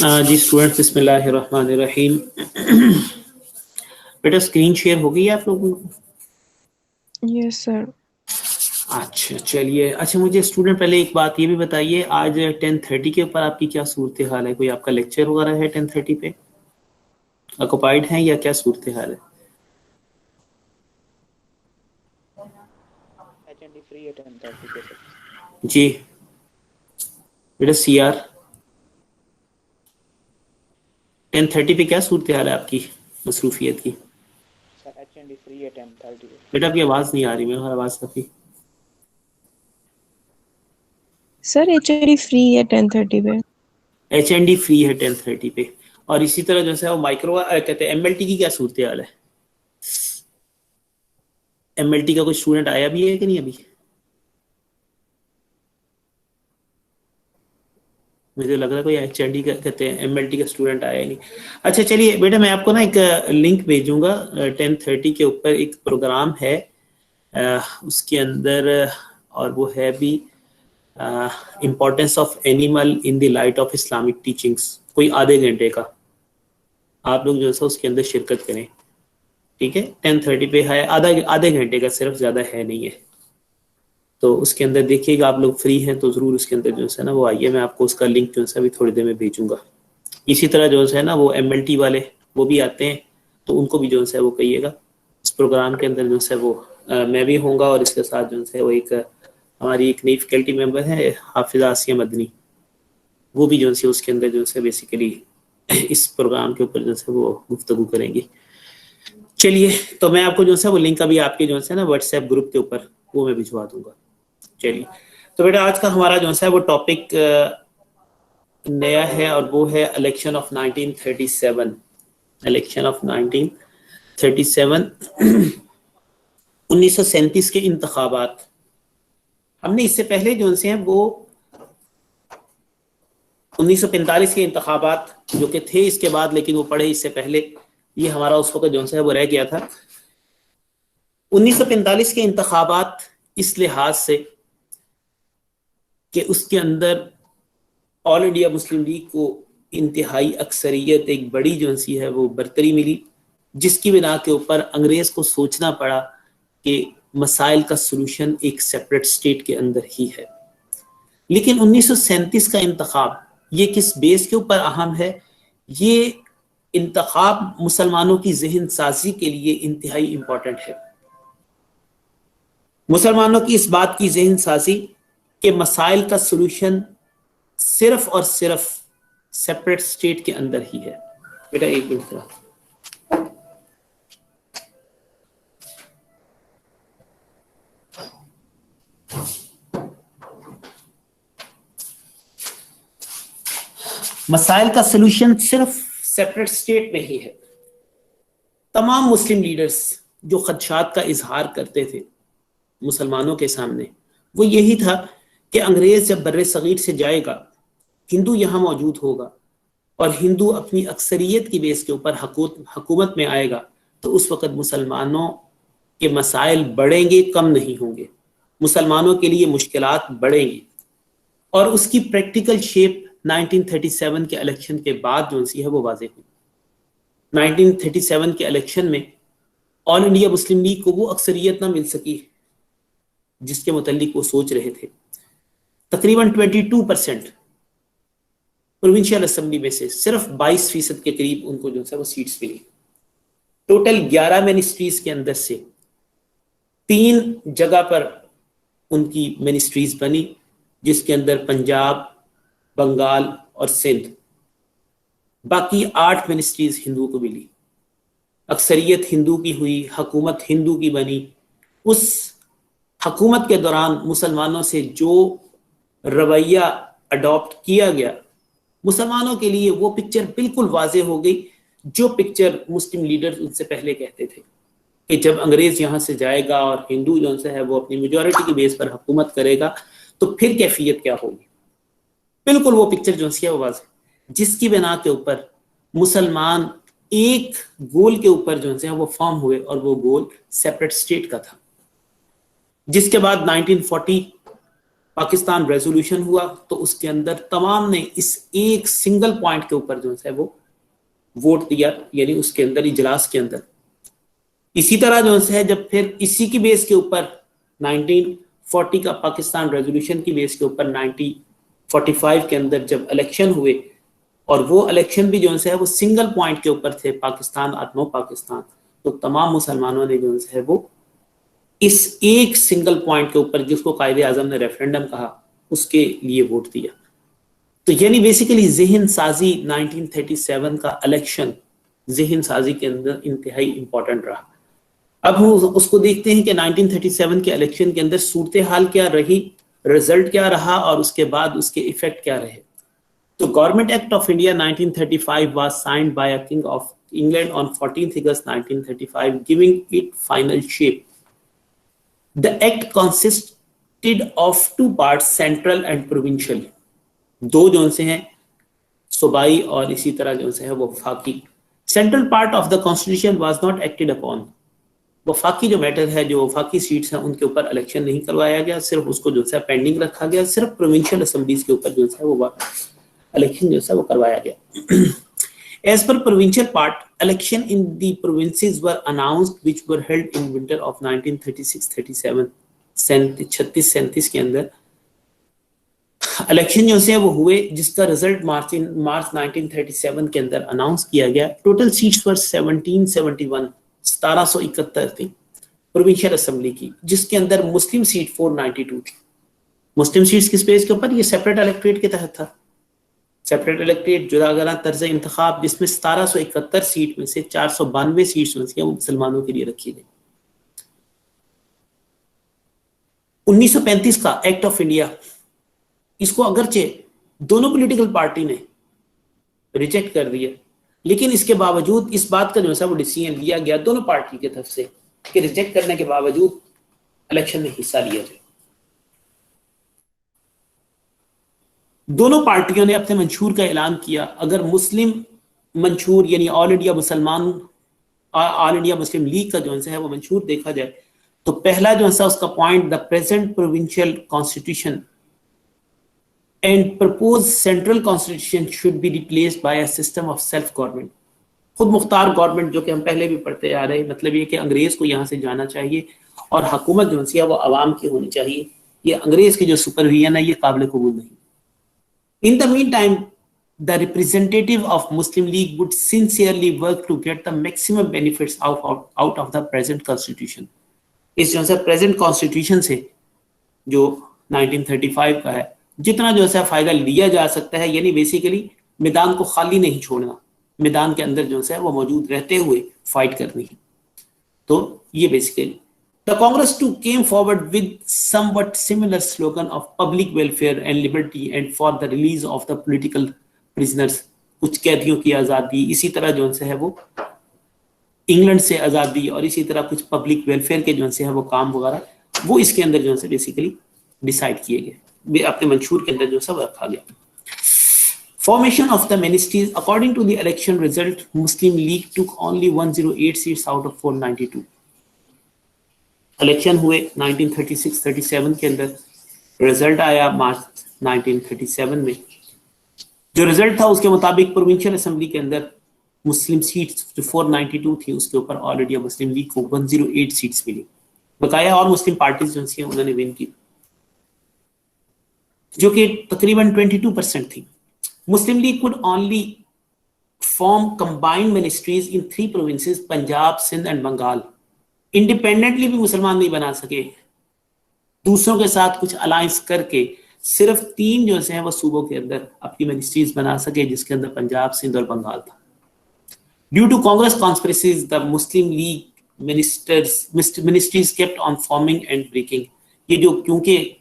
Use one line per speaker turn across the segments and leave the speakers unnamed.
جی student بسم اللہ الرحمن الرحیم. بیٹا اسکرین شیئر ہو گئی ہے آپ لوگوں کو؟
یس سر.
اچھا چلیے. اچھا مجھے اسٹوڈنٹ پہلے ایک بات یہ بھی بتائیے، آج 10:30 کے اوپر آپ کی کیا صورتحال ہے؟ کوئی آپ کا لیکچر وغیرہ ہے 10:30 پہ؟ آکوپائڈ ہیں یا کیا صورتحال ہے؟ جی بیٹا سی آر 10:30 پہ کیا صورتحال ہے آپ کی مصروفیت کی؟ بیٹا آپ کی آواز نہیں آ رہی، میری آواز کافی.
سر ایچ آئی ڈی فری ہے 10:30 پہ.
ایچ این ڈی فری ہے 10:30 پہ. اور اسی طرح جو ہے وہ مائکرو کہتے ہیں ایم ایل ٹی کی کیا صورتحال ہے؟ ایم ایل ٹی کا کوئی اسٹوڈنٹ آیا بھی ہے کہ نہیں ابھی؟ مجھے لگ رہا ہے کوئی ایچ این ڈی کا کہتے ہیں ایم ایل ٹی کا اسٹوڈنٹ آیا ہی نہیں. اچھا چلیے بیٹا میں آپ کو نا ایک لنک بھیجوں گا 10:30 کے اوپر. ایک پروگرام ہے اس کے اندر، اور وہ ہے بھی importance of animal in the light of Islamic teachings. کوئی آدھے گھنٹے کا آپ لوگ جو ہے اس کے اندر شرکت کریں. ٹھیک ہے 10:30 پہ ہے، آدھے گھنٹے کا صرف، زیادہ ہے نہیں ہے. تو اس کے اندر دیکھیے گا آپ لوگ فری ہیں تو ضرور اس کے اندر جو ہے نا وہ آئیے. میں آپ کو اس کا لنک جو ہے ابھی تھوڑی دیر میں بھیجوں گا. اسی طرح جو ہے نا وہ ایم ایل ٹی والے وہ بھی آتے ہیں، تو ان کو بھی جو ہے وہ کہیے گا. اس پروگرام کے اندر جو ہے وہ میں بھی ہوں گا، اور اس کے ساتھ جو ہے وہ ایک ہماری ایک نئی فیکلٹی ممبر ہے حافظہ آسیہ مدنی، وہ بھی جو ہے اس کے اندر جو ہے بیسیکلی اس پروگرام کے اوپر جو ہے وہ گفتگو کریں گی. چلیے تو میں آپ کو جو ہے وہ لنک ابھی آپ کے جو ہے نا واٹس ایپ گروپ کے اوپر وہ میں بھجوا دوں گا. چلیے تو بیٹا آج کا ہمارا جو ہے وہ ٹاپک نیا ہے، اور وہ ہے الیکشن آف 1937. الیکشن آف 1937 1937 کے انتخابات. ہم نے اس سے پہلے جو ہیں وہ 1945 کے انتخابات جو کہ تھے اس کے بعد، لیکن وہ پڑھے اس سے پہلے. یہ ہمارا اس وقت جو ہے وہ رہ گیا تھا. 1945 کے انتخابات اس لحاظ سے کہ اس کے اندر آل انڈیا مسلم لیگ کو انتہائی اکثریت، ایک بڑی جو ہے وہ برتری ملی، جس کی بنا کے اوپر انگریز کو سوچنا پڑا کہ مسائل کا سلوشن ایک سیپریٹ سٹیٹ کے اندر ہی ہے. لیکن 1937 کا انتخاب یہ کس بیس کے اوپر اہم ہے؟ یہ انتخاب مسلمانوں کی ذہن سازی کے لیے انتہائی امپورٹنٹ ہے. مسلمانوں کی اس بات کی ذہن سازی کہ مسائل کا سلوشن صرف اور صرف سیپریٹ سٹیٹ کے اندر ہی ہے. بیٹا ایک منٹ. مسائل کا سلوشن صرف سیپریٹ سٹیٹ میں ہی ہے. تمام مسلم لیڈرز جو خدشات کا اظہار کرتے تھے مسلمانوں کے سامنے، وہ یہی تھا کہ انگریز جب بر صغیر سے جائے گا، ہندو یہاں موجود ہوگا، اور ہندو اپنی اکثریت کی بیس کے اوپر حکومت میں آئے گا، تو اس وقت مسلمانوں کے مسائل بڑھیں گے، کم نہیں ہوں گے. مسلمانوں کے لیے مشکلات بڑھیں گی. اور اس کی پریکٹیکل شیپ 1937 کے الیکشن کے بعد جو ہے وہ واضح ہوئی. 1937 کے الیکشن میں آل انڈیا مسلم لیگ کو وہ اکثریت نہ مل سکی جس کے متعلق وہ سوچ رہے تھے. تقریباً 22% پروونشل اسمبلی میں سے صرف 22% کے قریب ان کو جو ہے وہ سیٹس ملی. ٹوٹل 11 منسٹریز کے اندر سے 3 جگہ پر ان کی منسٹریز بنی، جس کے اندر پنجاب، بنگال اور سندھ. باقی 8 منسٹریز ہندوؤں کو ملی. اکثریت ہندو کی ہوئی، حکومت ہندو کی بنی. اس حکومت کے دوران مسلمانوں سے جو رویہ اڈاپٹ کیا گیا، مسلمانوں کے لیے وہ پکچر بالکل واضح ہو گئی جو پکچر مسلم لیڈر ان سے پہلے کہتے تھے کہ جب انگریز یہاں سے جائے گا اور ہندو جو ہے وہ اپنی میجورٹی کی بیس پر حکومت کرے گا تو پھر کیفیت کیا ہوگی. بالکل وہ پکچر جو ہے وہ واضح، جس کی بنا کے اوپر مسلمان ایک گول کے اوپر جو ہے وہ فارم ہوئے، اور وہ گول سیپریٹ سٹیٹ کا تھا. جس کے بعد 1940 پاکستان ریزولوشن ہوا تو اس کے اندر تمام نے اس ایک سنگل پوائنٹ کے اوپر جو ہے وہ ووٹ دیا، یعنی اس کے اندر اجلاس کے اندر. اسی طرح جو ہے جب پھر اسی کی بیس کے اوپر 1940 کا پاکستان ریزولوشن کی بیس کے اوپر 1945 کے اندر جب الیکشن ہوئے، اور وہ الیکشن بھی جو ہے وہ سنگل پوائنٹ کے اوپر تھے، پاکستان اور نو پاکستان، تو تمام مسلمانوں نے جو ہے وہ اس ایک سنگل پوائنٹ کے اوپر، جس کو قائد اعظم نے ریفرنڈم کہا، اس کے لیے ووٹ دیا. تو یعنی بیسیکلی ذہن سازی 1937 کا الیکشن ذہن سازی کے اندر انتہائی امپورٹنٹ رہا. اب ہم اس کو دیکھتے ہیں کہ 1937 کے الیکشن کے اندر صورتحال کیا رہی، رزلٹ کیا رہا، اور اس کے بعد اس کے ایفیکٹ کیا رہے. تو government act of India 1935 was signed by a king of England on 14th August 1935, giving it final shape. The act consisted of two parts, central and provincial. دو جو سے ہیں صوبائی اور اسی طرح جو سے ہے وہ وفاقی. Central part of the constitution was not acted upon. وفاقی جو میٹر ہے، جو وفاقی سیٹس ہیں، ان کے اوپر الیکشن نہیں کروایا گیا، صرف اس کو جو ہے پینڈنگ رکھا گیا. صرف پروونشل اسمبلیز کے اوپر جو ہے وہ الیکشن جو ہے وہ کروایا گیا. As per provincial part, election in the provinces were announced, which were held in winter of 1936-37. 36-37 کے اندر الیکشن جو سے وہ ہوئے، جس کا رزلٹ مارچ 1937 کے اندر اناؤنس کیا گیا. ٹوٹل سیٹس پر 1771 1771 تھی پروونشل اسمبلی کی، جس کے اندر مسلم سیٹ 492 تھی. مسلم سیٹس کس بیس کے اوپر؟ یہ سیپریٹ الیکٹریٹ کے تحت تھا. سیپریٹ الیکٹریٹ جداگانہ طرز انتخاب، جس میں 1771 سیٹ میں سے 492 سیٹس میں سے وہ مسلمانوں کے لیے رکھی گئی. 1935 کا ایکٹ آف انڈیا، اس کو اگرچہ دونوں پولیٹیکل پارٹی نے ریجیکٹ کر دیا، لیکن اس کے باوجود اس بات کا جو ہے وہ ڈیسیژن لیا گیا دونوں پارٹی کی طرف سے کہ ریجیکٹ کرنے کے باوجود الیکشن میں حصہ لیا جائے. دونوں پارٹیوں نے اپنے منشور کا اعلان کیا. اگر مسلم منشور یعنی آل انڈیا مسلم لیگ کا جو ہے وہ منشور دیکھا جائے تو پہلا جو ہے اس کا point, the present provincial constitution and propose central constitution should be replaced by a system of self government. خود مختار گورنمنٹ، جو کہ ہم پہلے بھی پڑھتے آ رہے ہیں. مطلب یہ کہ انگریز کو یہاں سے جانا چاہیے اور حکومت جو ہے وہ عوام کی ہونی چاہیے. یہ انگریز کی جو سپرویژن ہے یہ قابل قبول نہیں. In the meantime, the representative of Muslim League would sincerely work to get the maximum benefits out of the present constitution. اس جو ہے present constitution سے جو 1935 کا ہے جتنا جو ہے فائدہ لیا جا سکتا ہے، یعنی بیسیکلی میدان کو خالی نہیں چھوڑنا، میدان کے اندر جو ہے وہ موجود رہتے ہوئے فائٹ کرنی ہے. تو یہ basically the Congress too came forward with somewhat similar slogan of public welfare and liberty and for the release of the political prisoners. کچھ قیدیوں کی آزادی، اسی طرح جو ہے وہ انگلینڈ سے آزادی، اور اسی طرح کچھ پبلک ویلفیئر کے جو ہے وہ کام وغیرہ، وہ اس کے اندر جو ہے بیسیکلی ڈیسائیڈ کیے گئے، اپنے منشور کے اندر جو ہے وہ رکھا گیا. Formation of the ministries. According to the election result, Muslim League took only 108 seats out of 492. Election ہوئے 1936-37 کے اندر، رزلٹ آیا مارچ 1937 میں. جو رزلٹ تھا اس کے مطابق پروونشل اسمبلی کے اندر مسلم سیٹس جو 492 تھی، اس کے اوپر آلریڈی مسلم لیگ کو 108 سیٹس ملی. بقایا اور مسلم پارٹیز جو تھیں انہوں نے ون کی، جو کہ تقریباً 22% تھی. Muslim League could only form combined ministries in 3 provinces, Punjab, Sindh and Bengal. Independently بھی مسلمان نہیں بنا سکے، دوسروں کے ساتھ کچھ الائنس کر کے صرف 3 جو ہیں وہ صوبوں کے اندر اپنی منسٹریز بنا سکے، جس کے اندر پنجاب، سندھ اور بنگال تھا. Due to Congress conspiracies the Muslim League ministries kept on forming and breaking. یہ جو کیونکہ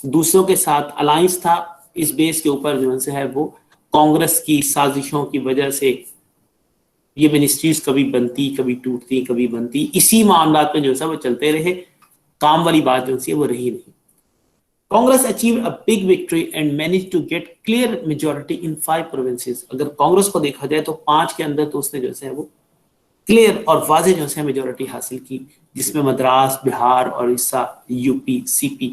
دوسروں کے ساتھ الائنس تھا، اس بیس کے اوپر جو ہے وہ کانگریس کی سازشوں کی وجہ سے یہ منسٹریز کبھی بنتی، کبھی ٹوٹتی، کبھی بنتی. اسی معاملات میں جو ہے وہ چلتے رہے، کام والی بات جو ہے وہ رہی نہیں. Congress achieved a big victory and manage to get clear majority in 5 provinces. اگر کانگریس کو دیکھا جائے تو 5 کے اندر تو اس نے جو ہے وہ کلیئر اور واضح جو ہے میجورٹی حاصل کی، جس میں مدراس، بہار، اڑیسہ، یو پی، سی پی،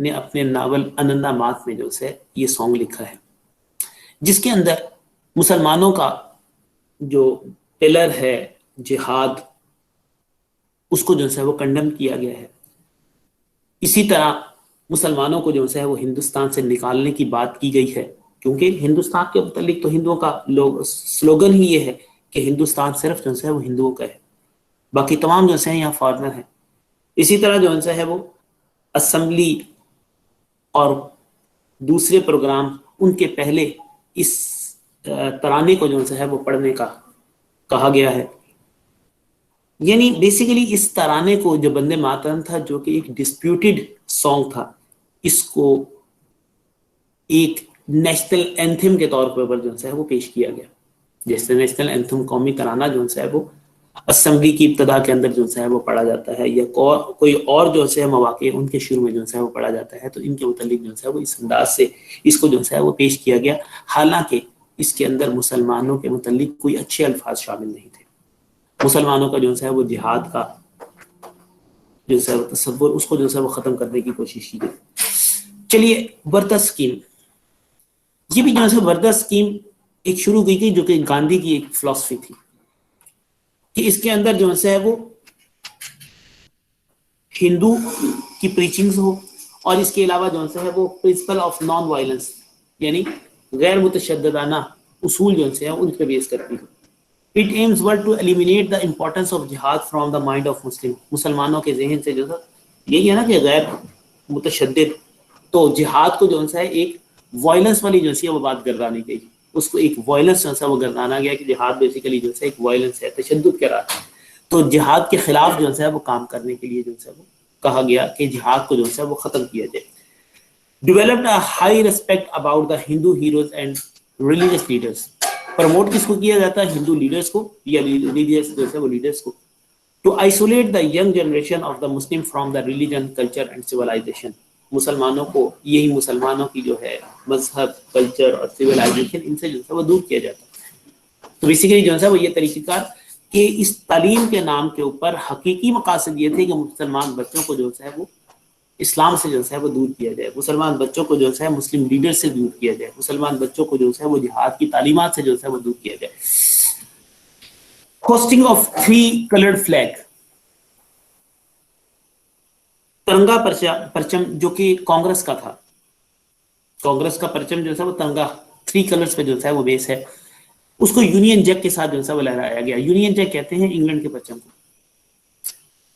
نے اپنے ناول انندا مات میں جو ہے یہ سانگ لکھا ہے، جس کے اندر مسلمانوں کا جو پلر ہے جہاد، اس کو جو ہے وہ کنڈم کیا گیا ہے. اسی طرح مسلمانوں کو جو ہے وہ ہندوستان سے نکالنے کی بات کی گئی ہے، کیونکہ ہندوستان کے متعلق تو ہندوؤں کا سلوگن ہی یہ ہے کہ ہندوستان صرف جو ہے وہ ہندوؤں کا ہے، باقی تمام جو ہے یہاں فارنر ہیں. اسی طرح جو ہے وہ اسمبلی اور دوسرے پروگرام ان کے پہلے اس ترانے کو جو ہے وہ پڑھنے کا کہا گیا ہے. یعنی بیسیکلی اس ترانے کو جو بندے ماترم تھا، جو کہ ایک ڈسپیوٹڈ سانگ تھا، اس کو ایک نیشنل اینتھم کے طور پر جو ہے وہ پیش کیا گیا. جیسے نیشنل اینتھم قومی ترانہ جو ہے وہ اسمبلی کی ابتدا کے اندر جو ہے وہ پڑھا جاتا ہے، یا کوئی اور جو ہے مواقع ان کے شروع میں جو ہے وہ پڑھا جاتا ہے، تو ان کے متعلق جو ہے وہ اس انداز سے اس کو جو ہے وہ پیش کیا گیا، حالانکہ اس کے اندر مسلمانوں کے متعلق کوئی اچھے الفاظ شامل نہیں تھے. مسلمانوں کا جو ہے وہ جہاد کا جو ہے تصور، اس کو جو ہے وہ ختم کرنے کی کوشش کی گئی. چلیے وردھا اسکیم، یہ بھی جو ہے وردھا اسکیم ایک شروع کی تھی، جو کہ گاندھی کی ایک فلسفی تھی کہ اس کے اندر جو ہے وہ ہندو کی پریچنگز ہو، اور اس کے علاوہ جو ہے وہ پرنسپل آف نان وائلنس، یعنی غیر متشددانہ اصول جو ہے ان پہ بیس کرتی ہے. It aims well to eliminate the importance of jihad from the mind of Muslim. مسلمانوں کے ذہن سے جو ہے یہی ہے نا کہ غیر متشدد، تو جہاد کو جو ہے ایک وائلنس والی جو ہے وہ بات گردانی گئی، اس کو ایک وائلنس جو ہے وہ گردانا گیا کہ جہاد بیسیکلی جو ہے ایک وائلنس ہے، تشدد کے راہ. تو جہاد کے خلاف جو ہے وہ کام کرنے کے لیے جو ہے وہ کہا گیا کہ جہاد کو جو ہے وہ ختم کیا جائے. Developed a high respect about the Hindu heroes and religious leaders. Promote کس کو کیا جاتا ہے؟ ہندو لیڈرز کو یا ریلیجیس جو ہے وہ لیڈرز کو. To isolate the young generation of the Muslim from the religion, culture and civilisation. مسلمانوں کو، یہی مسلمانوں کی جو ہے مذہب، کلچر اور سیولائزیشن، ان سے جو ہے وہ دور کیا جاتا ہے. تو بیسیکلی جو ہے وہ یہ طریقہ کار کہ اس تعلیم کے نام کے اوپر حقیقی مقاصد یہ تھے کہ مسلمان بچوں کو جو ہے وہ اسلام سے جو ہے وہ دور کیا جائے، مسلمان بچوں کو جو ہے مسلم لیڈر سے دور کیا جائے، مسلمان بچوں کو جو ہے وہ جہاد کی تعلیمات سے جو ہے وہ دور کیا جائے. ہوسٹنگ آف 3 colored flag، ترنگا پرچم جو کہ کانگریس کا تھا، کانگریس کا پرچم جو ہے وہ ترنگا 3 کلرز پہ جو ہے وہ بیس ہے، اس کو یونین جیک کے ساتھ جو ہے وہ لہرایا گیا. یونین جیک کہتے ہیں انگلینڈ کے پرچم کو.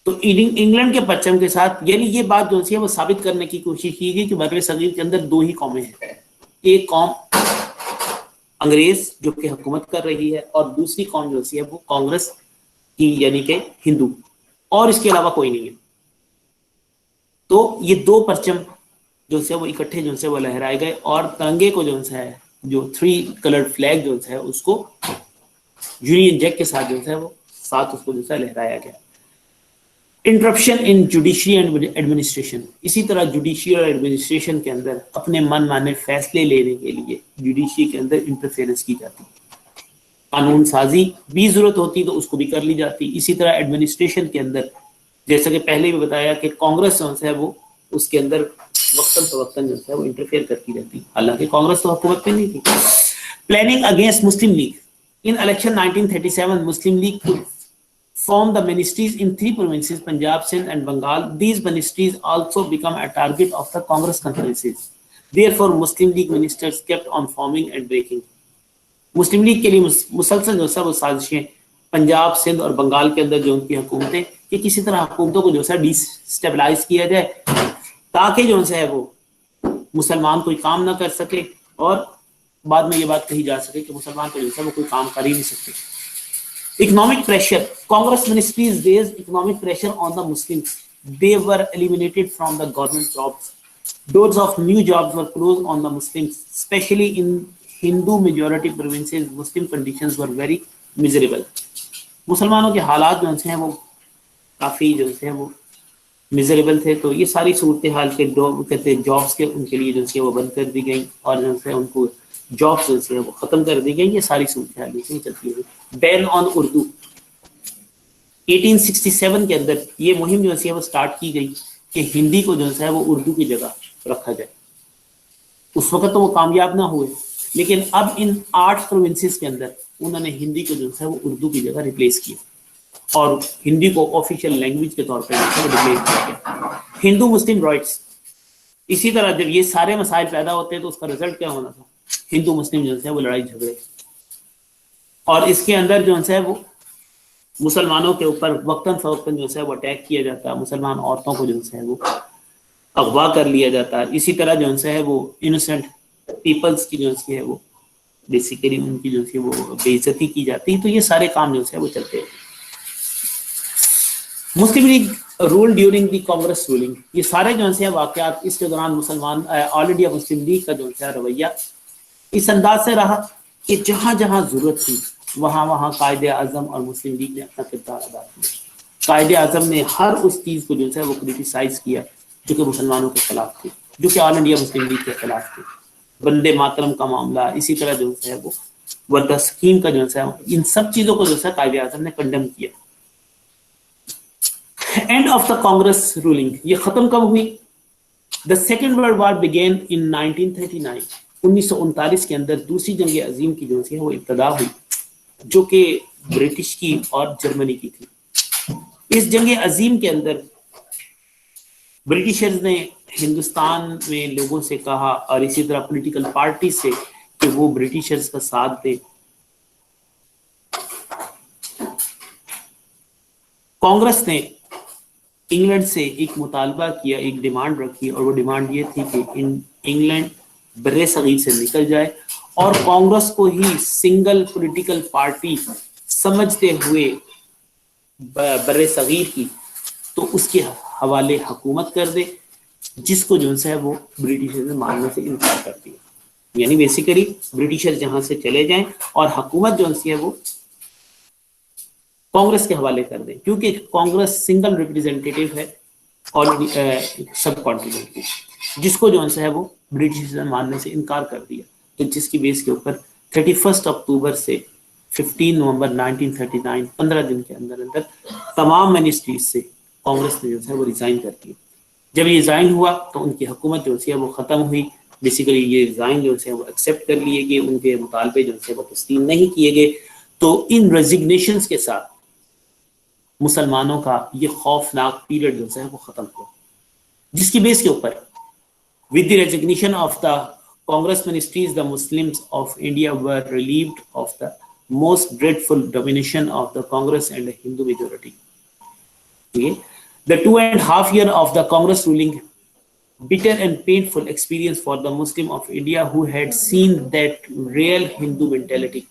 تو انگلینڈ کے پرچم کے ساتھ، یعنی یہ بات جو ہے وہ ثابت کرنے کی کوشش کی گئی کہ بر صغیر کے اندر 2 ہی قومیں ہیں، ایک قوم انگریز جو کہ حکومت کر رہی ہے، اور دوسری قوم جو ہے وہ کانگریس کی، یعنی کہ ہندو، اور اس کے علاوہ کوئی نہیں ہے. تو یہ 2 پرچم جو ہے وہ اکٹھے جو ہے وہ لہرائے گئے، اور ترنگے کو جو ہے جو 3 colored flag جو ہے اس کو یونین جیک کے ساتھ جو ہے وہ ساتھ اس کو جو ہے لہرایا گیا. Interruption in judiciary and administration, اسی طرح جوڈیشری اور ایڈمنسٹریشن کے اندر اپنے من مانے فیصلے لینے کے لیے جوڈیشری کے اندر انٹرفیئرنس کی جاتی، قانون سازی بھی ضرورت ہوتی تو اس کو بھی کر لی جاتی. اسی طرح ایڈمنسٹریشن کے اندر جیسا کہ پہلے بھی بتایا کہ کانگریس جو ہے وہ اس کے اندر وقتاً فوقتاً جو ہے وہ انٹرفیئر کرتی رہتی، حالانکہ کانگریس تو حکومت پہ نہیں تھی. Planning against Muslim league, in election 1937 Muslim league formed the ministries in 3 provinces, Punjab, Sindh and Bengal. These ministries also become a target of the Congress conferences. Therefore, Muslim League ministers kept on forming and breaking. Muslim league کے لیے مسلسل جو ہے وہ سازشیں پنجاب، سندھ اور بنگال کے اندر جو ان کی حکومتیں، کہ کسی طرح حکومتوں کو جو ہے ڈی اسٹیبلائز کیا جائے، تاکہ جو ہے وہ مسلمان کوئی کام نہ کر سکے، اور بعد میں یہ بات کہی جا سکے کہ مسلمان کو جو ہے وہ کوئی کام کر ہی نہیں سکتے. Economic pressure, Congress ministries raised economic pressure on the Muslims. They were eliminated from the government jobs. Doors of new jobs were closed on the Muslims, especially in Hindu majority provinces. Muslim conditions were very miserable. مسلمانوں کے حالات جو ہیں وہ کافی جو ہیں وہ miserable تھے. تو یہ ساری صورتحال کے کہتے ہیں جابس کے ان کے لیے جو ہے وہ بند کر دی گئی، اور جو ہے ان کو جابس جو ہے وہ ختم کر دی گئی. یہ ساری صورتحال چلتی ہے. بین آن اردو 1867 کے اندر یہ مہم جو ہے وہ سٹارٹ کی گئی کہ ہندی کو جو ہے وہ اردو کی جگہ رکھا جائے. اس وقت تو وہ کامیاب نہ ہوئے, لیکن اب ان 8 پروونسز کے اندر انہوں نے ہندی کو جو ہے وہ اردو کی جگہ ریپلیس کیا اور ہندی کو آفیشیل لینگویج کے طور پہ ریپلیس کیا. ہندو مسلم رائٹس, اسی طرح جب یہ سارے مسائل پیدا ہوتے ہیں تو اس کا رزلٹ کیا ہونا تھا, ہندو مسلم جو ہے وہ لڑائی جھگڑے, اور اس کے اندر جو ہے وہ مسلمانوں کے اوپر وقتاً فوقتاً جو ہے وہ اٹیک کیا جاتا ہے, مسلمان عورتوں کو جو ہے وہ اغوا کر لیا جاتا ہے, اسی طرح جو ہے وہ انوسینٹ پیپلز کی جو ہے وہ بیسیکلی ان کی جو ہے وہ بے عزتی کی جاتی ہے. تو یہ سارے کام جو ہے وہ چلتے ہیں. Muslim League rule during the Congress ruling, یہ سارے جو ہیں واقعات اس کے دوران مسلمان آل انڈیا مسلم لیگ کا جو ہے رویہ اس انداز سے رہا کہ جہاں جہاں ضرورت تھی وہاں وہاں قائد اعظم اور مسلم لیگ نے اپنا کردار ادا کیا. قائد اعظم نے ہر اس چیز کو جو ہے وہ کرٹیسائز کیا جو کہ مسلمانوں کے خلاف تھی, جو کہ آل انڈیا مسلم لیگ کے خلاف تھی. بندے ماترم کا معاملہ, اسی طرح جو ہے وہ وردہ اسکیم کا جو ہے ان سب چیزوں کو جو ہے قائد اعظم نے کنڈم کیا. End of the Congress ruling, یہ ختم کب ہوئی؟ The second world war begin in 1939, 1939 کے اندر دوسری جنگ عظیم کی جو ہے وہ ابتدا ہوئی, جو کہ برٹش کی اور جرمنی کی تھی. اس جنگ عظیم کے اندر برٹشرز نے ہندوستان میں لوگوں سے کہا اور اسی طرح پولیٹیکل پارٹی سے کہ وہ برٹشرز کا ساتھ دے. کانگریس نے انگلینڈ سے ایک مطالبہ کیا, ایک ڈیمانڈ رکھی, اور وہ ڈیمانڈ یہ تھی کہ انگلینڈ بر صغیر سے نکل جائے اور کانگریس کو ہی سنگل پولیٹیکل پارٹی سمجھتے ہوئے بر صغیر کی تو اس کے حوالے حکومت کر دے, جس کو جو ہے وہ برٹشر نے ماننے سے انکار کر دیا. یعنی بیسیکلی برٹشر جہاں سے چلے جائیں اور حکومت جو ہے وہ کانگریس کے حوالے کر دیں, کیونکہ کانگریس سنگل ریپرزینٹیٹیو ہے اور سب کانٹیننٹ کی, جس کو جو ہے وہ برٹش نے ماننے سے انکار کر دیا. تو جس کی بیس کے اوپر 31 اکتوبر سے 15 نومبر 1939 15 دن کے اندر اندر تمام منسٹریز سے کانگریس نے جو ہے وہ ریزائن کر دیا. جب یہ ریزائن ہوا تو ان کی حکومت جو ہے وہ ختم ہوئی. بیسیکلی یہ ریزائن جو ہے وہ ایکسیپٹ کر لیے گئے, ان کے مطالبے جو ہے وہ تسلیم نہیں کیے گئے. تو ان ریزگنیشنز کے ساتھ مسلمانوں کا یہ خوفناک پیریڈ جو ہے وہ ختم ہوا, جس کی بیس کے اوپر with the resignation of the Congress ministries, the Muslims of India were relieved of the most dreadful domination of the Congress and the Hindu majority. Okay? The 2.5 years of the Congress ruling, bitter and painful experience for the Muslim of India who had seen that real Hindu mentality.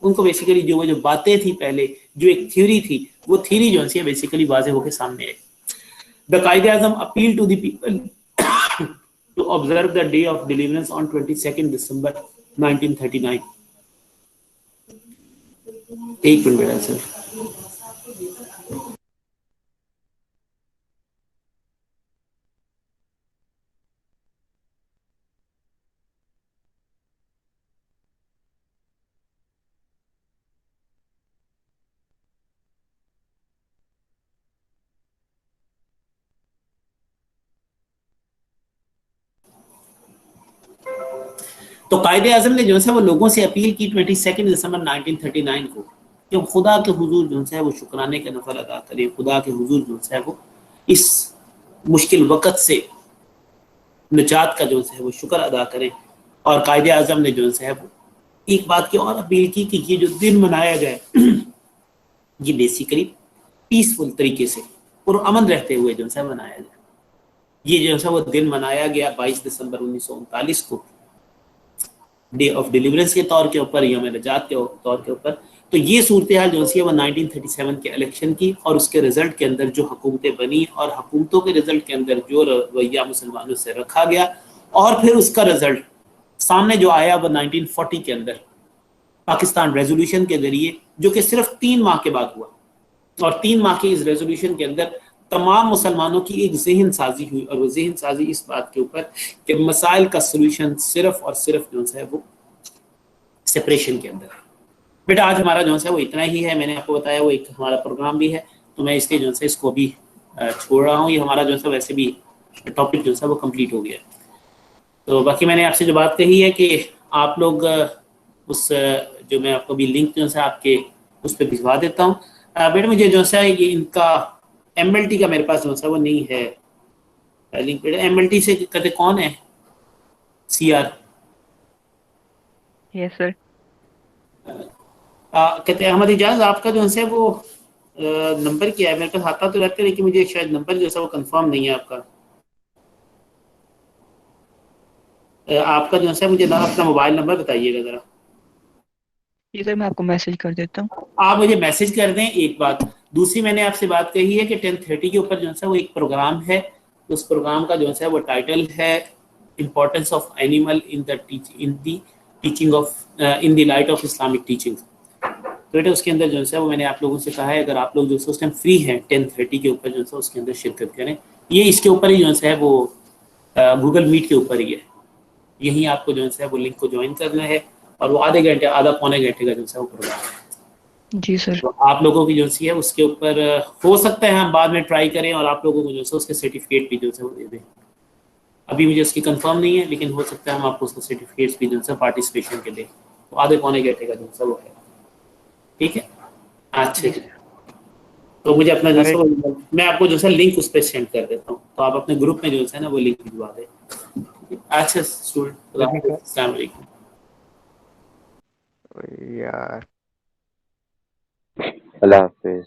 ان کو basically جو باتیں تھی پہلے, جو ایک theory تھی, وہ theory جو ہے بیسیکلی واضح ہو کے سامنے آئی. The Quaid Azam appealed to the people to observe the day of deliverance on 22nd December 1939. ایک منٹ بیٹا سر. تو قائد اعظم نے جو ہے وہ لوگوں سے اپیل کی 22 دسمبر 1939 کو کہ خدا کے حضور جو ہے وہ شکرانے کا نفل ادا کریں, خدا کے حضور جو ہے وہ اس مشکل وقت سے نجات کا جو ہے وہ شکر ادا کریں. اور قائد اعظم نے جو ہے وہ ایک بات کی اور اپیل کی کہ یہ جو دن منایا جائے یہ بیسیکلی پیسفل طریقے سے پرامن رہتے ہوئے جو ہے منایا جائے. یہ جو ہے وہ دن منایا گیا 22 دسمبر 1939 کو ڈے آف ڈیلیورنس کے طور کے اوپر, یوم نجات کے طور کے اوپر. تو یہ صورتحال جو ہے وہ 1937 کے الیکشن کی اور اس کے رزلٹ کے اندر جو حکومتیں بنی اور حکومتوں کے رزلٹ کے اندر جو رویہ مسلمانوں سے رکھا گیا, اور پھر اس کا رزلٹ سامنے جو آیا وہ 1940 کے اندر پاکستان ریزولوشن کے ذریعے, جو کہ صرف 3 ماہ کے بعد ہوا. اور 3 ماہ کی اس ریزولوشن کے اندر تمام مسلمانوں کی ایک ذہن سازی ہوئی, اور وہ ذہن سازی اس بات کے اوپر کہ مسائل کا سلوشن صرف اور صرف جو ہے وہ سپریشن کے اندر. بیٹا آج ہمارا جو ہے وہ اتنا ہی ہے. میں نے آپ کو بتایا وہ ایک ہمارا پروگرام بھی ہے, تو میں اس لیے جو ہے اس کو بھی چھوڑ رہا ہوں. یہ ہمارا جو ہے ویسے بھی ٹاپک جو ہے وہ کمپلیٹ ہو گیا. تو باقی میں نے آپ سے جو بات کہی ہے کہ آپ لوگ اس جو میں آپ کو بھی لنک جو ہے آپ کے اس پہ بھجوا دیتا ہوں. بیٹا مجھے جو ہے یہ ان کا ایم ایل ٹی کا میرے پاس جو ہے وہ نہیں ہے لنک. بیٹا ایم ایل ٹی سے کہتے کون ہے؟ سی آر
یس سر.
کہتے احمد اجاز آپ کا جو ہے وہ نمبر کیا ہے؟ میرے پاس آتا تو رہتا ہے لیکن مجھے شاید نمبر جو ہے وہ کنفرم نہیں ہے آپ کا. آپ کا جو ہے مجھے اپنا موبائل نمبر بتائیے گا ذرا.
جی سر میں آپ کو میسج کر دیتا ہوں.
آپ مجھے میسج کر دیں. ایک بات دوسری میں نے آپ سے بات کہی ہے کہ 10:30 کے اوپر جو ہے وہ ایک پروگرام ہے. اس پروگرام کا جو ہے وہ ٹائٹل ہے importance of animal in the teaching of in the light of Islamic teaching. تو بیٹا اس کے اندر جو ہے وہ میں نے آپ لوگوں سے کہا ہے اگر آپ لوگ جو ہے اس ٹائم فری ہیں 10:30 کے اوپر جو ہے اس کے اندر شرکت کریں. یہ اس کے اوپر ہی جو ہے وہ گوگل میٹ کے اوپر ہی ہے. یہیں آپ کو جو ہے وہ لنک کو جوائن کرنا ہے اور وہ آدھے گھنٹے آدھا پونے گھنٹے کا جو ہے وہ پروگرام ہے.
جی سر.
تو آپ لوگوں کی جو ہے اس کے اوپر ہو سکتا ہے ہم بعد میں ٹرائی کریں اور آپ لوگوں کو جو ہے اس کے سرٹیفکیٹ بھی جو ہے وہ دے دیں. ابھی مجھے اس کی کنفرم نہیں ہے لیکن ہو سکتا ہے ہم آپ کو اس کے سرٹیفکیٹس بھی جو ہے پارٹیسپیشن کے دیں. تو آدھے پونے گھنٹے کا جو ہے وہ ہے. ٹھیک ہے. اچھا
جی
جی. تو مجھے اپنا جو
سر.
ہے میں آپ کو جو ہے لنک اس پہ سینڈ کر دیتا ہوں تو آپ اپنے گروپ میں جو ہے نا وہ لنک بھجوا دیں. اچھا اسٹوڈنٹ السلام علیکم.
یار اللہ حافظ.